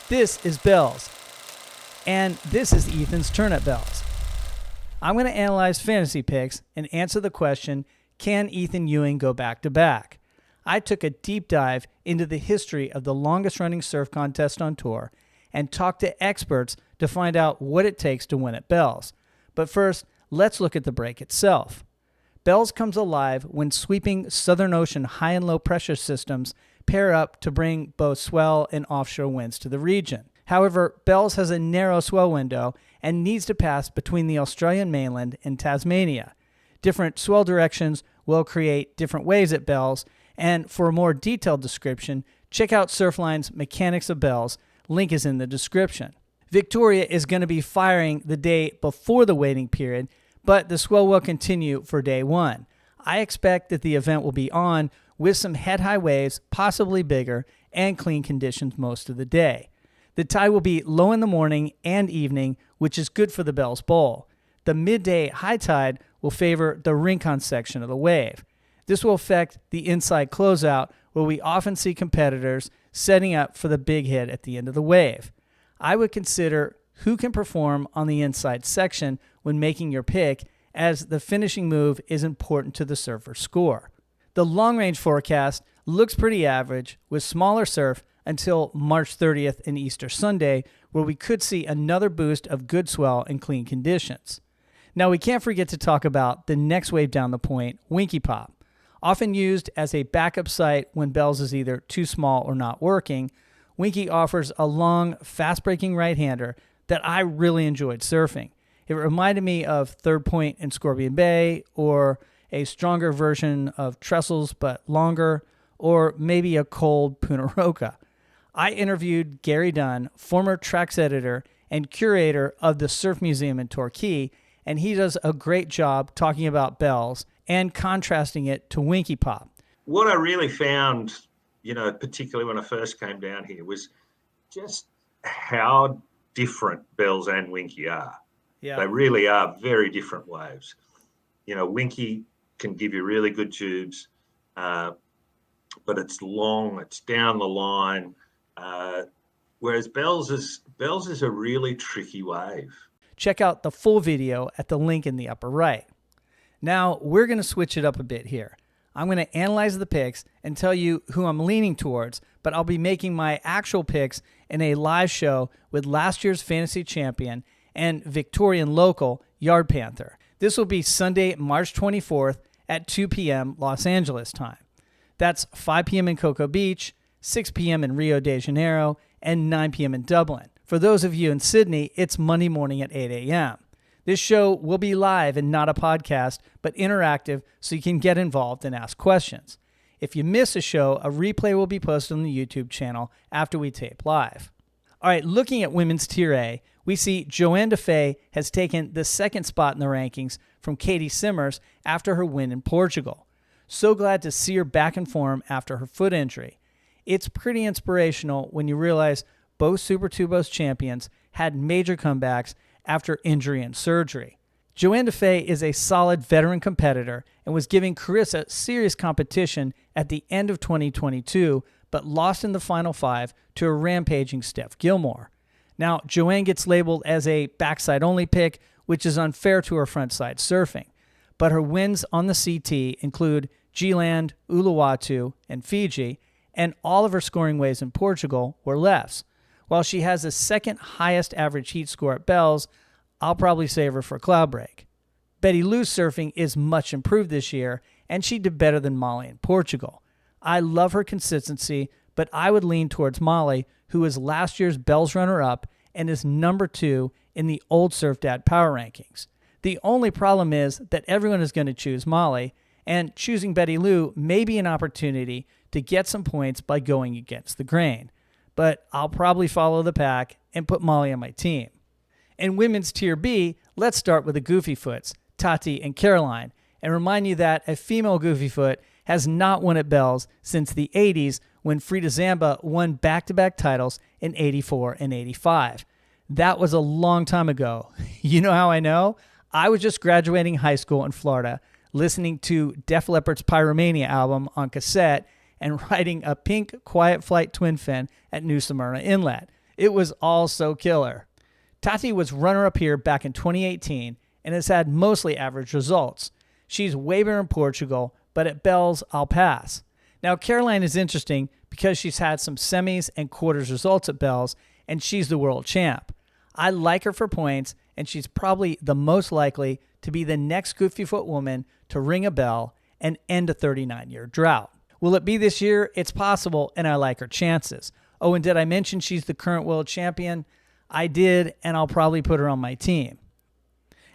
This is Bells, and this is Ethan's turn at Bells. I'm going to analyze fantasy picks and answer the question, can Ethan Ewing go back-to-back? I took a deep dive into the history of the longest-running surf contest on tour and talked to experts to find out what it takes to win at Bells. But first, let's look at the break itself. Bells comes alive when sweeping Southern Ocean high and low pressure systems pair up to bring both swell and offshore winds to the region. However, Bells has a narrow swell window and needs to pass between the Australian mainland and Tasmania. Different swell directions will create different waves at Bells, and for a more detailed description, check out SURFLINE's Mechanics of Bells. Link is in the description. Victoria is going to be firing the day before the waiting period, but the swell will continue for day one. I expect that the event will be on with some head-high waves, possibly bigger, and clean conditions most of the day. The tide will be low in the morning and evening, which is good for the Bells Bowl. The midday high tide will favor the Rincon section of the wave. This will affect the inside closeout, where we often see competitors setting up for the big hit at the end of the wave. I would consider who can perform on the inside section when making your pick, as the finishing move is important to the surfer's score. The long-range forecast looks pretty average, with smaller surf until March 30th and Easter Sunday, where we could see another boost of good swell and clean conditions. Now, we can't forget to talk about the next wave down the point, Winkipop. Often used as a backup site when Bells is either too small or not working, Winky offers a long, fast-breaking right-hander that I really enjoyed surfing. It reminded me of Third Point in Scorpion Bay, or a stronger version of Trestles but longer, or maybe a cold Punta Roca. I interviewed Gary Dunn, former tracks editor and curator of the Surf Museum in Torquay, and he does a great job talking about Bells and contrasting it to Winkipop. What I really found, particularly when I first came down here, was just how different Bells and Winky are. Yeah. They really are very different waves. Winky can give you really good tubes, but it's long, it's down the line, whereas Bells is a really tricky wave. Check out the full video at the link in the upper right. Now, we're going to switch it up a bit here. I'm going to analyze the picks and tell you who I'm leaning towards, but I'll be making my actual picks in a live show with last year's fantasy champion and Victorian local Yard Panther. This will be Sunday, March 24th at 2 p.m. Los Angeles time. That's 5 p.m. in Cocoa Beach, 6 p.m. in Rio de Janeiro, and 9 p.m. in Dublin. For those of you in Sydney, it's Monday morning at 8 a.m. This show will be live and not a podcast, but interactive, so you can get involved and ask questions. If you miss a show, a replay will be posted on the YouTube channel after we tape live. All right, looking at women's Tier A, we see Joanne Defay has taken the second spot in the rankings from Katie Simmers after her win in Portugal. So glad to see her back in form after her foot injury. It's pretty inspirational when you realize both Super Tubos champions had major comebacks after injury and surgery. Joanne Defay is a solid veteran competitor and was giving Carissa serious competition at the end of 2022, but lost in the final five to a rampaging Steph Gilmore. Now, Joanne gets labeled as a backside-only pick, which is unfair to her frontside surfing. But her wins on the CT include G-Land, Uluwatu, and Fiji, and all of her scoring waves in Portugal were lefts. While she has the second highest average heat score at Bells, I'll probably save her for Cloudbreak. Betty Lou's surfing is much improved this year, and she did better than Molly in Portugal. I love her consistency, but I would lean towards Molly, who was last year's Bells runner-up and is number 2 in the Old Surf Dad power rankings. The only problem is that everyone is going to choose Molly, and choosing Betty Lou may be an opportunity to get some points by going against the grain. But I'll probably follow the pack and put Molly on my team. In women's Tier B, let's start with the Goofyfoots, Tati and Caroline, and remind you that a female Goofyfoot has not won at Bells since the 80s, when Frida Zamba won back-to-back titles in 84 and 85. That was a long time ago. You know how I know? I was just graduating high school in Florida, listening to Def Leppard's Pyromania album on cassette and riding a pink Quiet Flight twin fin at New Smyrna Inlet. It was all so killer. Tati was runner-up here back in 2018 and has had mostly average results. She's way better in Portugal, but at Bells, I'll pass. Now, Caroline is interesting because she's had some semis and quarters results at Bells, and she's the world champ. I like her for points, and she's probably the most likely to be the next Goofy Foot woman to ring a bell and end a 39-year drought. Will it be this year? It's possible, and I like her chances. Oh, and did I mention she's the current world champion? I did, and I'll probably put her on my team.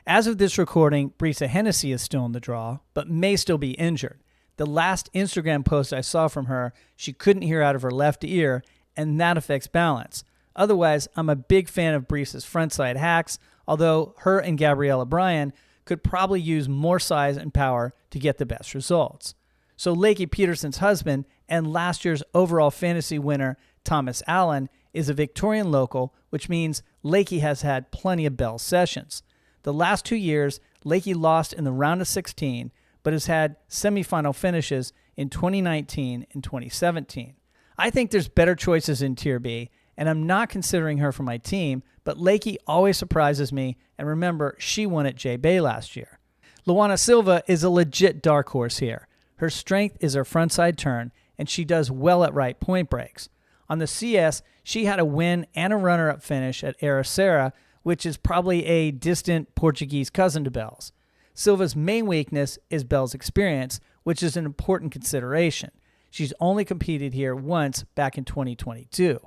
As of this recording, Brisa Hennessy is still in the draw, but may still be injured. The last Instagram post I saw from her, she couldn't hear out of her left ear, and that affects balance. Otherwise, I'm a big fan of Brisa's frontside hacks, although her and Gabriella Bryan could probably use more size and power to get the best results. So Lakey Peterson's husband and last year's overall fantasy winner, Thomas Allen, is a Victorian local, which means Lakey has had plenty of bell sessions. The last 2 years, Lakey lost in the round of 16, but has had semifinal finishes in 2019 and 2017. I think there's better choices in Tier B, and I'm not considering her for my team, but Lakey always surprises me, and remember, she won at J-Bay last year. Luana Silva is a legit dark horse here. Her strength is her frontside turn, and she does well at right point breaks. On the CS, she had a win and a runner-up finish at Ericeira, which is probably a distant Portuguese cousin to Bells. Silva's main weakness is Bell's experience, which is an important consideration. She's only competed here once back in 2022.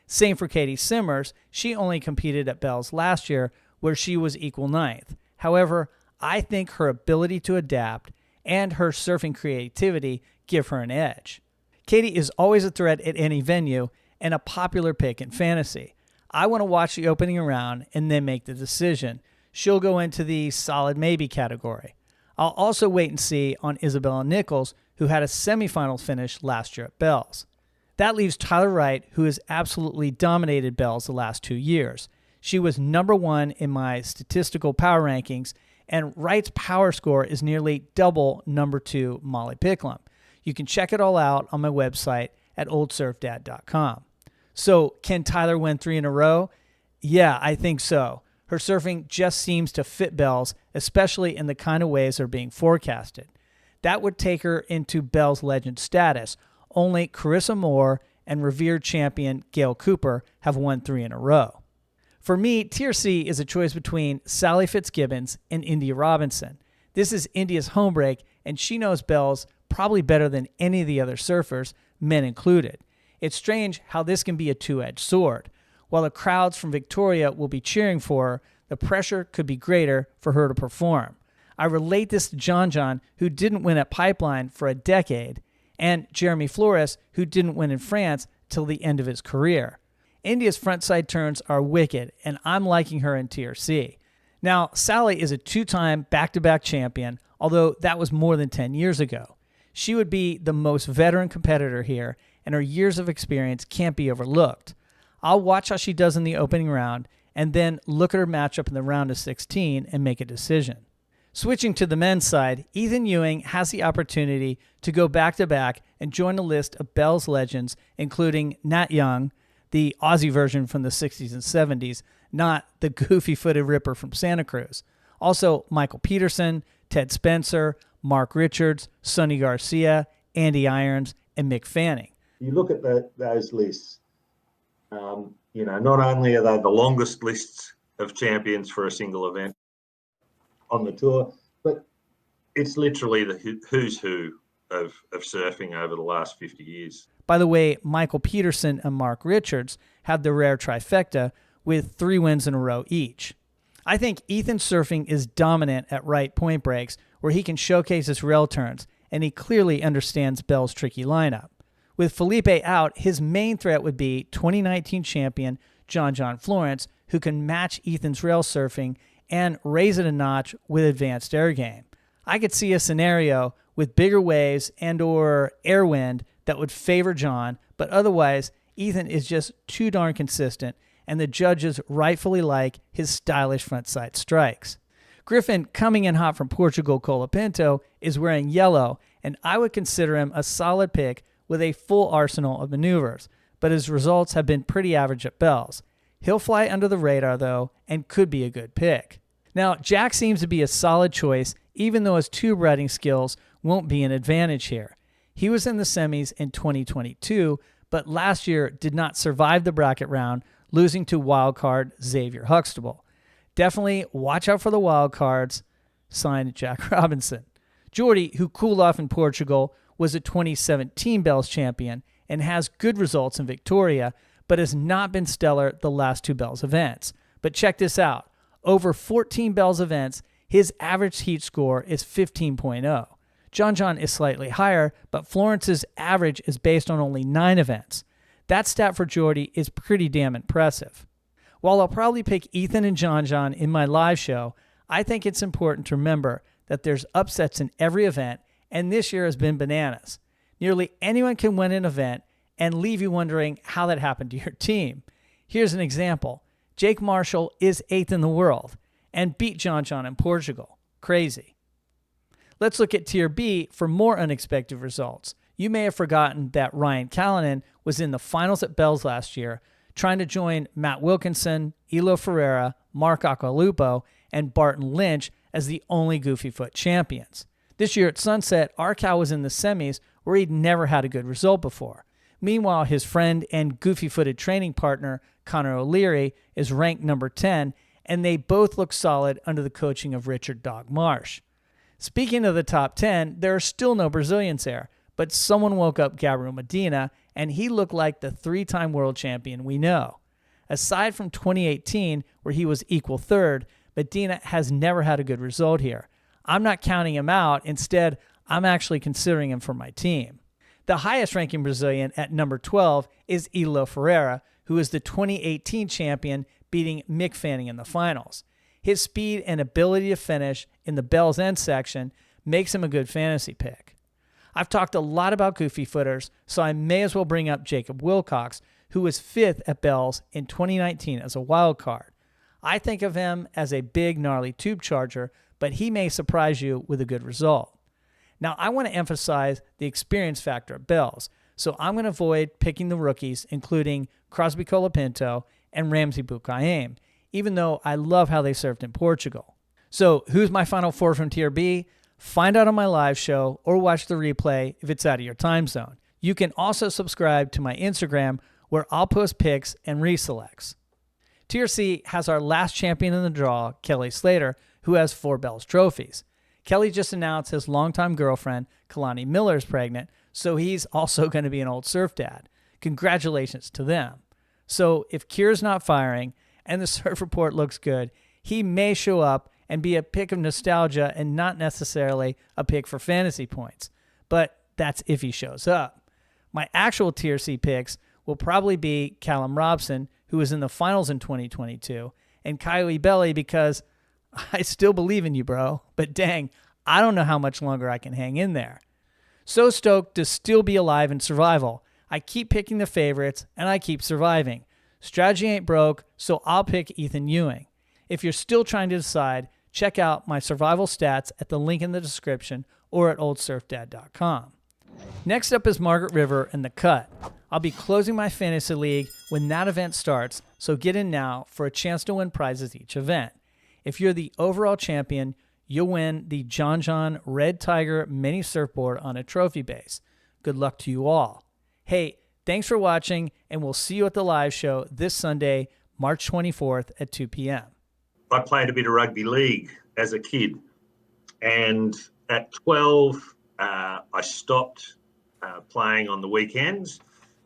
Same for Katie Simmers. She only competed at Bells last year, where she was equal ninth. However, I think her ability to adapt and her surfing creativity give her an edge. Katie is always a threat at any venue and a popular pick in fantasy. I want to watch the opening round and then make the decision. She'll go into the solid maybe category. I'll also wait and see on Isabella Nichols, who had a semifinal finish last year at Bells. That leaves Tyler Wright, who has absolutely dominated Bells the last 2 years. She was number 1 in my statistical power rankings, and Wright's power score is nearly double number 2 Molly Picklum. You can check it all out on my website at oldsurfdad.com. So, can Tyler win 3 in a row? Yeah, I think so. Her surfing just seems to fit Bells, especially in the kind of ways they're being forecasted. That would take her into Bells legend status. Only Carissa Moore and revered champion Gail Cooper have won 3 in a row. For me, Tier C is a choice between Sally Fitzgibbons and India Robinson. This is India's home break, and she knows Bells probably better than any of the other surfers, men included. It's strange how this can be a two-edged sword. While the crowds from Victoria will be cheering for her, the pressure could be greater for her to perform. I relate this to John, who didn't win at Pipeline for a decade, and Jeremy Flores, who didn't win in France till the end of his career. India's frontside turns are wicked, and I'm liking her in Tier C. Now, Sally is a 2-time back-to-back champion, although that was more than 10 years ago. She would be the most veteran competitor here, and her years of experience can't be overlooked. I'll watch how she does in the opening round, and then look at her matchup in the round of 16 and make a decision. Switching to the men's side, Ethan Ewing has the opportunity to go back-to-back and join a list of Bells legends, including Nat Young, the Aussie version from the 60s and 70s, not the goofy-footed ripper from Santa Cruz. Also, Michael Peterson, Ted Spencer, Mark Richards, Sonny Garcia, Andy Irons, and Mick Fanning. You look at those lists, not only are they the longest lists of champions for a single event on the tour, but it's literally the who's who of surfing over the last 50 years. By the way, Michael Peterson and Mark Richards have the rare trifecta with 3 wins in a row each. I think Ethan's surfing is dominant at right point breaks, where he can showcase his rail turns, and he clearly understands Bell's tricky lineup. With Felipe out, his main threat would be 2019 champion John Florence, who can match Ethan's rail surfing and raise it a notch with advanced air game. I could see a scenario with bigger waves and or air wind that would favor John, but otherwise, Ethan is just too darn consistent, and the judges rightfully like his stylish frontside strikes. Griffin, coming in hot from Portugal Colapinto, is wearing yellow, and I would consider him a solid pick with a full arsenal of maneuvers. but his results have been pretty average at Bells. He'll fly under the radar, though, and could be a good pick. Now, Jack seems to be a solid choice, even though his tube riding skills won't be an advantage here. He was in the semis in 2022, but last year did not survive the bracket round, losing to wildcard Xavier Huxtable. Definitely watch out for the wildcards. Signed, Jack Robinson. Jordy, who cooled off in Portugal, was a 2017 Bells champion and has good results in Victoria, but has not been stellar the last 2 Bells events. But check this out. Over 14 Bells events, his average heat score is 15.0. John is slightly higher, but Florence's average is based on only 9 events. That stat for Jordy is pretty damn impressive. While I'll probably pick Ethan and John in my live show, I think it's important to remember that there's upsets in every event, and this year has been bananas. Nearly anyone can win an event and leave you wondering how that happened to your team. Here's an example. Jake Marshall is 8th in the world and beat John in Portugal. Crazy. Let's look at Tier B for more unexpected results. You may have forgotten that Ryan Callanan was in the finals at Bells last year, trying to join Matt Wilkinson, Elo Ferreira, Mark Acqualupo, and Barton Lynch as the only Goofyfoot champions. This year at Sunset, Arcal was in the semis where he'd never had a good result before. Meanwhile, his friend and goofy-footed training partner, Connor O'Leary, is ranked number 10, and they both look solid under the coaching of Richard Dog Marsh. Speaking of the top 10, there are still no Brazilians there, but someone woke up Gabriel Medina, and he looked like the 3-time world champion we know. Aside from 2018, where he was equal third, Medina has never had a good result here. I'm not counting him out. Instead, I'm actually considering him for my team. The highest-ranking Brazilian at number 12 is Elo Ferreira, who is the 2018 champion, beating Mick Fanning in the finals. His speed and ability to finish in the Bells End section makes him a good fantasy pick. I've talked a lot about goofy footers, so I may as well bring up Jacob Wilcox, who was 5th at Bells in 2019 as a wild card. I think of him as a big, gnarly tube charger, but he may surprise you with a good result. Now, I want to emphasize the experience factor at Bells, so I'm going to avoid picking the rookies, including Crosby Colapinto and Ramsey Bukaim, even though I love how they served in Portugal. So who's my final 4 from Tier B? Find out on my live show or watch the replay if it's out of your time zone. You can also subscribe to my Instagram where I'll post picks and reselects. Tier C has our last champion in the draw, Kelly Slater, who has 4 Bells trophies. Kelly just announced his longtime girlfriend, Kalani Miller, is pregnant, so he's also going to be an old surf dad. Congratulations to them. So if Kier's not firing and the surf report looks good, he may show up and be a pick of nostalgia and not necessarily a pick for fantasy points. But that's if he shows up. My actual Tier C picks will probably be Callum Robson, who was in the finals in 2022, and Coyote Belly because I still believe in you, bro. But dang, I don't know how much longer I can hang in there. So stoked to still be alive in survival. I keep picking the favorites, and I keep surviving. Strategy ain't broke, so I'll pick Ethan Ewing. If you're still trying to decide, check out my survival stats at the link in the description or at oldsurfdad.com. Next up is Margaret River and the Cut. I'll be closing my fantasy league when that event starts, so get in now for a chance to win prizes each event. If you're the overall champion, you'll win the John Red Tiger mini surfboard on a trophy base. Good luck to you all. Hey, thanks for watching, and we'll see you at the live show this Sunday, March 24th at 2 p.m. I played a bit of rugby league as a kid, and at 12, I stopped playing on the weekends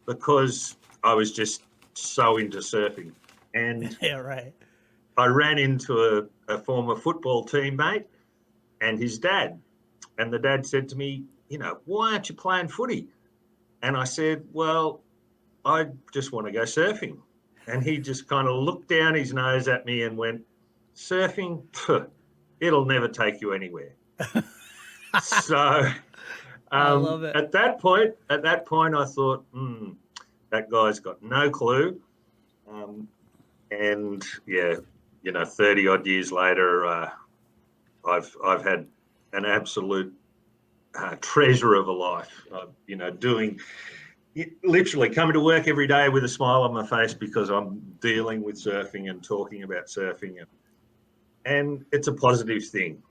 because I was just so into surfing. And yeah, right. I ran into a former football teammate and his dad. And the dad said to me, you know, why aren't you playing footy? And I said, well, I just want to go surfing. And he just kind of looked down his nose at me and went, surfing, it'll never take you anywhere. So I love it. At that point, I thought, that guy's got no clue. And yeah, you know, 30 odd years later, I've had an absolute treasure of a life, you know, doing literally coming to work every day with a smile on my face because I'm dealing with surfing and talking about surfing, and it's a positive thing.